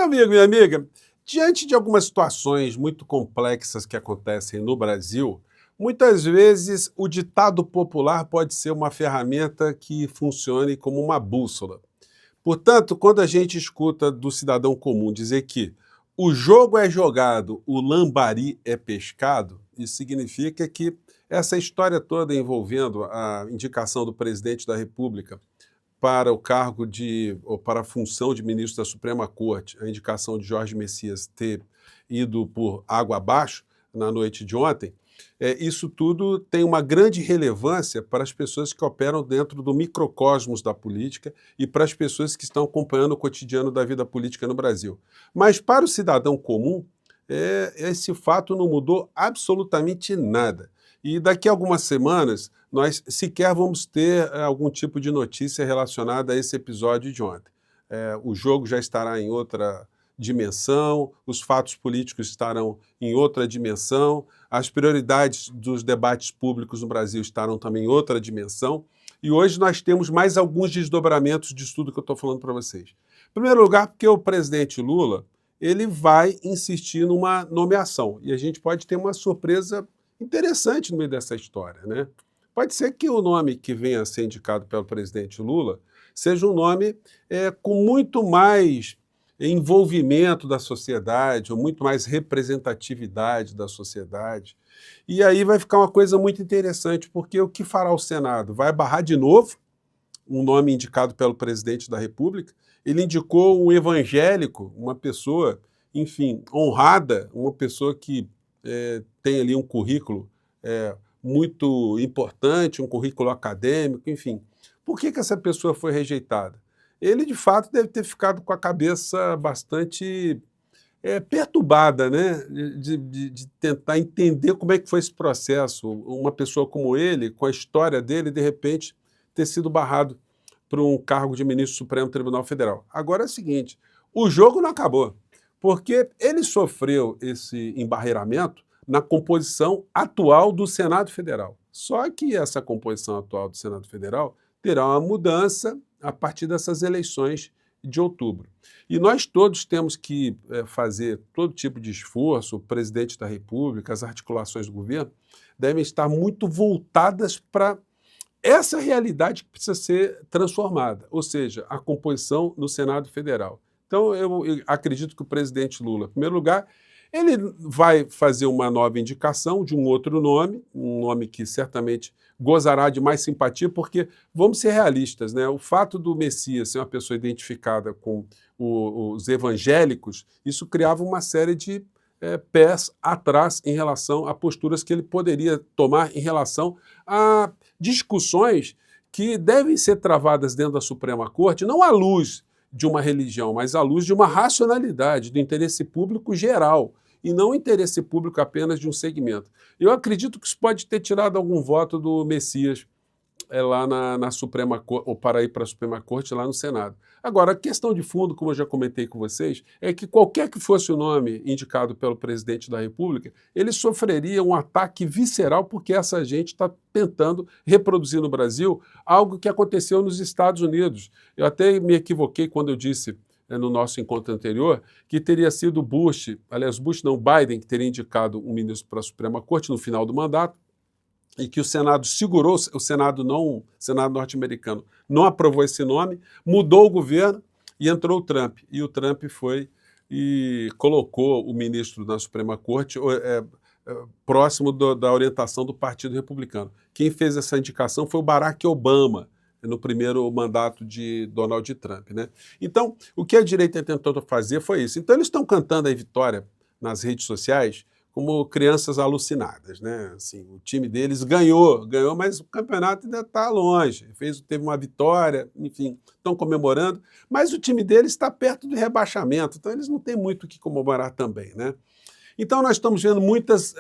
amigo, minha amiga, diante de algumas situações muito complexas que acontecem no Brasil, muitas vezes o ditado popular pode ser uma ferramenta que funcione como uma bússola. Portanto, quando a gente escuta do cidadão comum dizer que o jogo é jogado, o lambari é pescado, isso significa que essa história toda envolvendo a indicação do presidente da República para o cargo ou para a função de ministro da Suprema Corte, a indicação de Jorge Messias ter ido por água abaixo na noite de ontem, isso tudo tem uma grande relevância para as pessoas que operam dentro do microcosmos da política e para as pessoas que estão acompanhando o cotidiano da vida política no Brasil. Mas para o cidadão comum, esse fato não mudou absolutamente nada. E daqui a algumas semanas, nós sequer vamos ter algum tipo de notícia relacionada a esse episódio de ontem. O jogo já estará em outra dimensão, os fatos políticos estarão em outra dimensão, as prioridades dos debates públicos no Brasil estarão também em outra dimensão, e hoje nós temos mais alguns desdobramentos disso tudo que eu estou falando para vocês. Em primeiro lugar, porque o presidente Lula ele vai insistir numa nomeação, e a gente pode ter uma surpresa interessante no meio dessa história, né? Pode ser que o nome que venha a ser indicado pelo presidente Lula seja um nome com muito mais envolvimento da sociedade, ou muito mais representatividade da sociedade. E aí vai ficar uma coisa muito interessante, porque o que fará o Senado? Vai barrar de novo um nome indicado pelo presidente da República. Ele indicou um evangélico, uma pessoa, enfim, honrada, uma pessoa que tem ali um currículo muito importante, um currículo acadêmico, enfim. Por que essa pessoa foi rejeitada? Ele, de fato, deve ter ficado com a cabeça bastante perturbada, né? De tentar entender como é que foi esse processo. Uma pessoa como ele, com a história dele, de repente, ter sido barrado para um cargo de ministro do Supremo Tribunal Federal. Agora é o seguinte, o jogo não acabou, porque ele sofreu esse embarreiramento na composição atual do Senado Federal. Só que essa composição atual do Senado Federal terá uma mudança a partir dessas eleições de outubro. E nós todos temos que fazer todo tipo de esforço, o presidente da República, as articulações do governo, devem estar muito voltadas para essa realidade que precisa ser transformada, ou seja, a composição no Senado Federal. Então, eu acredito que o presidente Lula, em primeiro lugar, ele vai fazer uma nova indicação de um outro nome, um nome que certamente gozará de mais simpatia, porque, vamos ser realistas, né? O fato do Messias ser uma pessoa identificada com os evangélicos, isso criava uma série de pés atrás em relação a posturas que ele poderia tomar em relação a discussões que devem ser travadas dentro da Suprema Corte, não à luz de uma religião, mas à luz de uma racionalidade, do interesse público geral, e não o interesse público apenas de um segmento. Eu acredito que isso pode ter tirado algum voto do Messias lá na Suprema Corte, ou para ir para a Suprema Corte lá no Senado. Agora, a questão de fundo, como eu já comentei com vocês, é que qualquer que fosse o nome indicado pelo presidente da República, ele sofreria um ataque visceral porque essa gente está tentando reproduzir no Brasil algo que aconteceu nos Estados Unidos. Eu até me equivoquei quando eu disse no nosso encontro anterior, que teria sido Biden, que teria indicado um ministro para a Suprema Corte no final do mandato, e que o Senado segurou, o Senado norte-americano não aprovou esse nome, mudou o governo e entrou o Trump. E o Trump foi e colocou o ministro na Suprema Corte próximo da orientação do Partido Republicano. Quem fez essa indicação foi o Barack Obama, no primeiro mandato de Donald Trump, né? Então, o que a direita tentou fazer foi isso. Então, eles estão cantando a vitória nas redes sociais como crianças alucinadas, né? Assim, o time deles ganhou, mas o campeonato ainda está longe. Teve uma vitória, enfim, estão comemorando, mas o time deles está perto do rebaixamento, então eles não têm muito o que comemorar também, né? Então nós estamos vendo muitas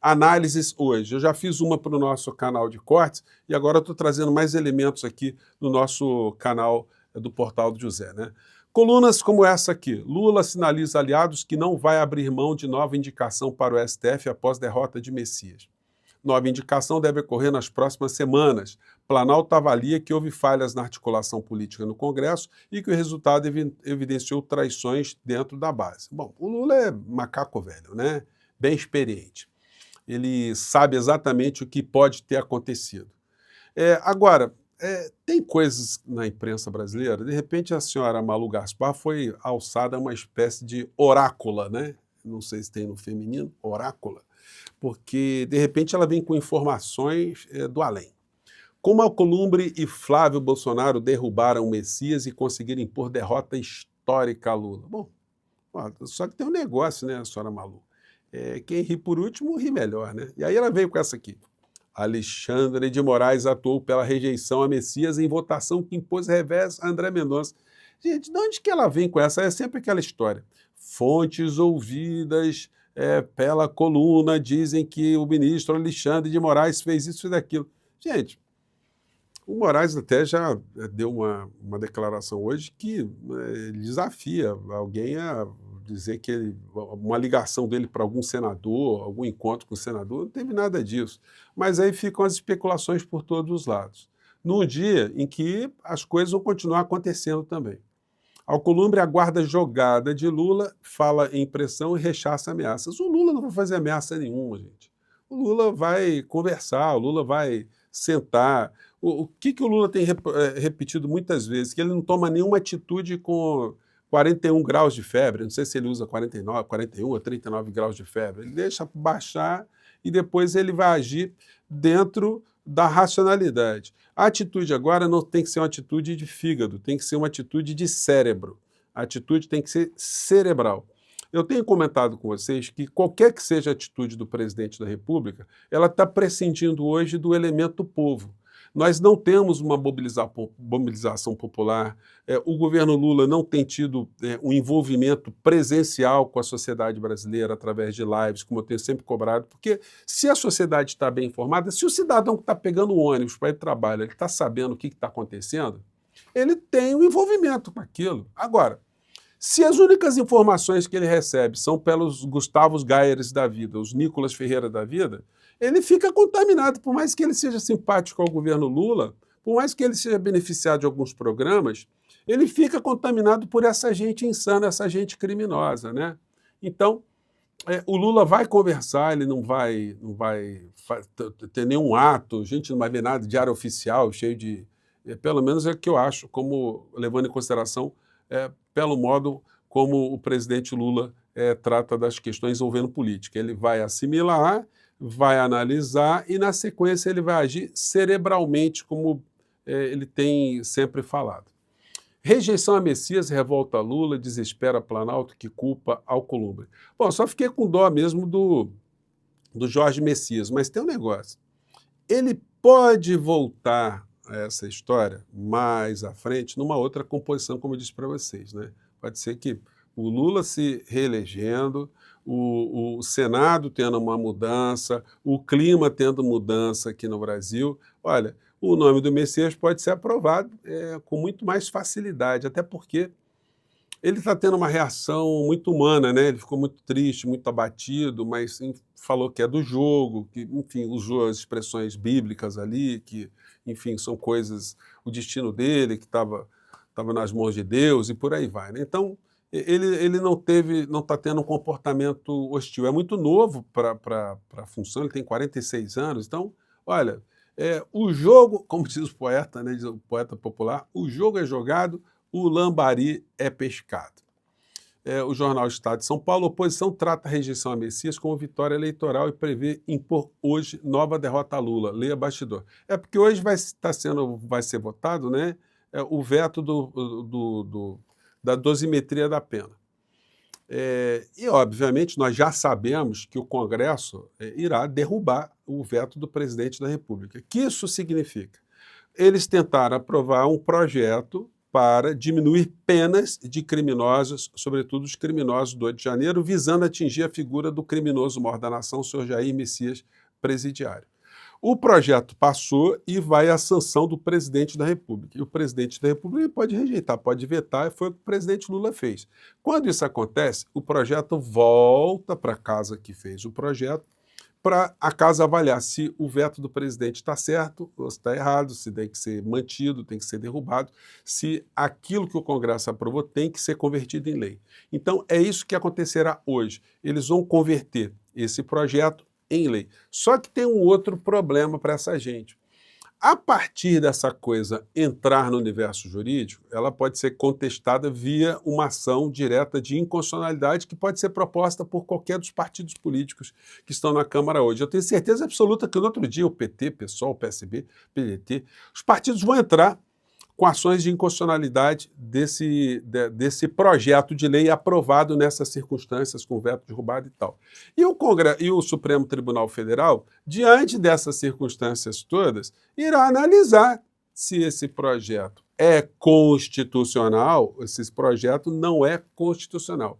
análises hoje. Eu já fiz uma para o nosso canal de cortes e agora estou trazendo mais elementos aqui no nosso canal do Portal do José, né? Colunas como essa aqui. Lula sinaliza aliados que não vai abrir mão de nova indicação para o STF após derrota de Messias. Nova indicação deve ocorrer nas próximas semanas. Planalto avalia que houve falhas na articulação política no Congresso e que o resultado evidenciou traições dentro da base. Bom, o Lula é macaco velho, né? Bem experiente. Ele sabe exatamente o que pode ter acontecido. Agora, tem coisas na imprensa brasileira, de repente a senhora Malu Gaspar foi alçada a uma espécie de orácula, né? Não sei se tem no feminino, orácula, porque de repente ela vem com informações do além. Como Alcolumbre e Flávio Bolsonaro derrubaram o Messias e conseguiram impor derrota histórica a Lula? Bom, só que tem um negócio, né, senhora Malu? Quem ri por último, ri melhor, né? E aí ela veio com essa aqui. Alexandre de Moraes atuou pela rejeição a Messias em votação que impôs revés a André Mendonça. Gente, de onde que ela vem com essa? É sempre aquela história. Fontes ouvidas pela coluna dizem que o ministro Alexandre de Moraes fez isso e daquilo. Gente, o Moraes até já deu uma declaração hoje que desafia alguém a dizer que uma ligação dele para algum senador, algum encontro com o senador, não teve nada disso. Mas aí ficam as especulações por todos os lados. Num dia em que as coisas vão continuar acontecendo também. Alcolumbre aguarda jogada de Lula, fala em pressão e rechaça ameaças. O Lula não vai fazer ameaça nenhuma, gente. O Lula vai conversar, o Lula vai sentar. O que o Lula tem repetido muitas vezes? Que ele não toma nenhuma atitude com 41 graus de febre. Não sei se ele usa 49, 41 ou 39 graus de febre. Ele deixa baixar e depois ele vai agir dentro da racionalidade. A atitude agora não tem que ser uma atitude de fígado, tem que ser uma atitude de cérebro. A atitude tem que ser cerebral. Eu tenho comentado com vocês que qualquer que seja a atitude do presidente da República, ela está prescindindo hoje do elemento povo. Nós não temos uma mobilização popular, o governo Lula não tem tido um envolvimento presencial com a sociedade brasileira através de lives, como eu tenho sempre cobrado, porque se a sociedade está bem informada, se o cidadão que está pegando o ônibus para ir para o trabalho, ele está sabendo o que está acontecendo, ele tem um envolvimento com aquilo. Agora, se as únicas informações que ele recebe são pelos Gustavos Gaieres da vida, os Nicolas Ferreira da vida, ele fica contaminado, por mais que ele seja simpático ao governo Lula, por mais que ele seja beneficiado de alguns programas, ele fica contaminado por essa gente insana, essa gente criminosa, né? Então, o Lula vai conversar, ele não vai ter nenhum ato, a gente não vai ver nada de diário oficial, cheio de... pelo menos é o que eu acho, como levando em consideração pelo modo como o presidente Lula trata das questões envolvendo política. Ele vai assimilar, vai analisar e, na sequência, ele vai agir cerebralmente, como ele tem sempre falado. Rejeição a Messias, revolta a Lula, desespera Planalto, que culpa Alcolumbre. Bom, só fiquei com dó mesmo do Jorge Messias, mas tem um negócio. Ele pode voltar a essa história mais à frente numa outra composição, como eu disse para vocês, né? Pode ser que o Lula se reelegendo, o Senado tendo uma mudança, o clima tendo mudança aqui no Brasil. Olha, o nome do Messias pode ser aprovado com muito mais facilidade, até porque ele está tendo uma reação muito humana, né? Ele ficou muito triste, muito abatido, mas falou que é do jogo, que, enfim, usou as expressões bíblicas ali, que, enfim, são coisas, o destino dele, que estava nas mãos de Deus e por aí vai, né? Então, ele não está tendo um comportamento hostil. É muito novo para a função, ele tem 46 anos, então, olha, o jogo, como diz o poeta, né, diz o poeta popular, o jogo é jogado, o lambari é pescado. O jornal Estado de São Paulo, a oposição trata a rejeição a Messias como vitória eleitoral e prevê impor hoje nova derrota a Lula. Leia bastidor. Porque hoje vai ser votado, né, o veto da dosimetria da pena. E, obviamente, nós já sabemos que o Congresso irá derrubar o veto do presidente da República. O que isso significa? Eles tentaram aprovar um projeto para diminuir penas de criminosos, sobretudo os criminosos do 8 de janeiro, visando atingir a figura do criminoso maior da nação, o senhor Jair Messias Presidiário. O projeto passou e vai à sanção do presidente da República. E o presidente da República pode rejeitar, pode vetar, e foi o que o presidente Lula fez. Quando isso acontece, o projeto volta para a casa que fez o projeto, para a casa avaliar se o veto do presidente está certo ou se está errado, se tem que ser mantido, tem que ser derrubado, se aquilo que o Congresso aprovou tem que ser convertido em lei. Então, é isso que acontecerá hoje. Eles vão converter esse projeto em lei. Só que tem um outro problema para essa gente. A partir dessa coisa entrar no universo jurídico, ela pode ser contestada via uma ação direta de inconstitucionalidade que pode ser proposta por qualquer dos partidos políticos que estão na Câmara hoje. Eu tenho certeza absoluta que no outro dia o PT, PSOL, PSB, PDT, os partidos vão entrar com ações de inconstitucionalidade desse projeto de lei aprovado nessas circunstâncias, com veto derrubado e tal. E o Supremo Tribunal Federal, diante dessas circunstâncias todas, irá analisar se esse projeto é constitucional, esse projeto não é constitucional.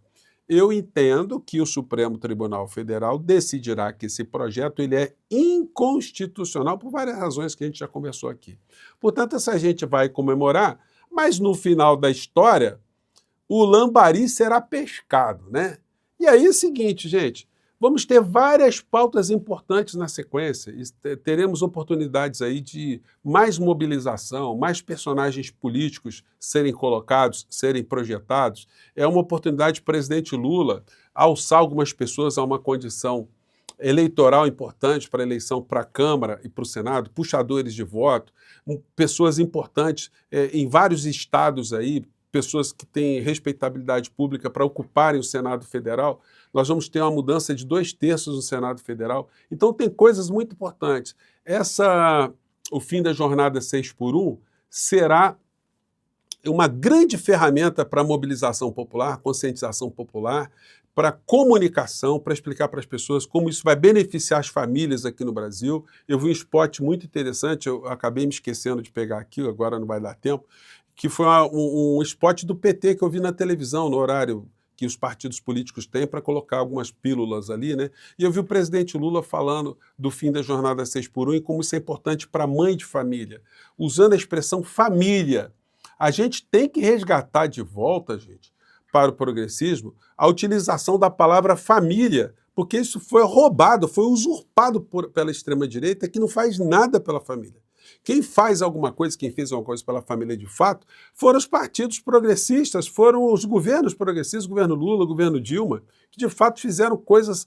Eu entendo que o Supremo Tribunal Federal decidirá que esse projeto ele é inconstitucional por várias razões que a gente já conversou aqui. Portanto, essa gente vai comemorar, mas no final da história, o lambari será pescado, né? E aí é o seguinte, gente, vamos ter várias pautas importantes na sequência, teremos oportunidades aí de mais mobilização, mais personagens políticos serem colocados, serem projetados. É uma oportunidade do presidente Lula alçar algumas pessoas a uma condição eleitoral importante para a eleição para a Câmara e para o Senado, puxadores de voto, pessoas importantes em vários estados aí, pessoas que têm respeitabilidade pública para ocuparem o Senado Federal. Nós vamos ter uma mudança de 2/3 no Senado Federal. Então tem coisas muito importantes. O fim da jornada 6x1 será uma grande ferramenta para mobilização popular, conscientização popular, para comunicação, para explicar para as pessoas como isso vai beneficiar as famílias aqui no Brasil. Eu vi um spot muito interessante, eu acabei me esquecendo de pegar aqui, agora não vai dar tempo, que foi um spot do PT que eu vi na televisão, no horário que os partidos políticos têm para colocar algumas pílulas ali, né? E eu vi o presidente Lula falando do fim da jornada 6x1 e como isso é importante para a mãe de família, usando a expressão família. A gente tem que resgatar de volta, gente, para o progressismo, a utilização da palavra família, porque isso foi roubado, foi usurpado pela extrema-direita, que não faz nada pela família. Quem faz alguma coisa, quem fez alguma coisa pela família de fato, foram os partidos progressistas, foram os governos progressistas, o governo Lula, o governo Dilma, que de fato fizeram coisas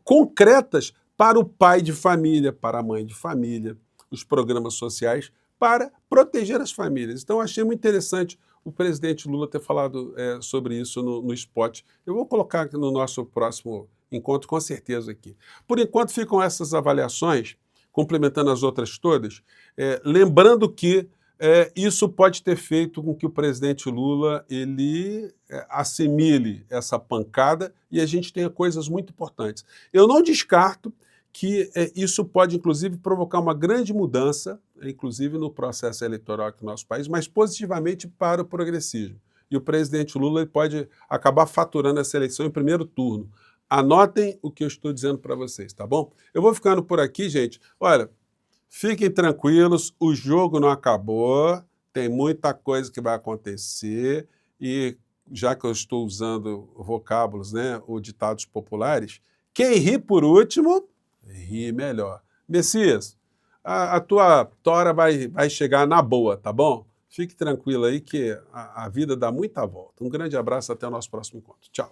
concretas para o pai de família, para a mãe de família, os programas sociais, para proteger as famílias. Então, achei muito interessante o presidente Lula ter falado sobre isso no spot. Eu vou colocar no nosso próximo encontro, com certeza, aqui. Por enquanto, ficam essas avaliações, complementando as outras todas, lembrando que isso pode ter feito com que o presidente Lula ele assimile essa pancada e a gente tenha coisas muito importantes. Eu não descarto que isso pode, inclusive, provocar uma grande mudança, inclusive no processo eleitoral aqui no nosso país, mas positivamente para o progressismo. E o presidente Lula ele pode acabar faturando essa eleição em primeiro turno. Anotem o que eu estou dizendo para vocês, tá bom? Eu vou ficando por aqui, gente. Olha, fiquem tranquilos, o jogo não acabou, tem muita coisa que vai acontecer e, já que eu estou usando vocábulos, né, ou ditados populares, quem ri por último, ri melhor. Messias, a tua tora vai chegar na boa, tá bom? Fique tranquilo aí que a vida dá muita volta. Um grande abraço, até o nosso próximo encontro. Tchau.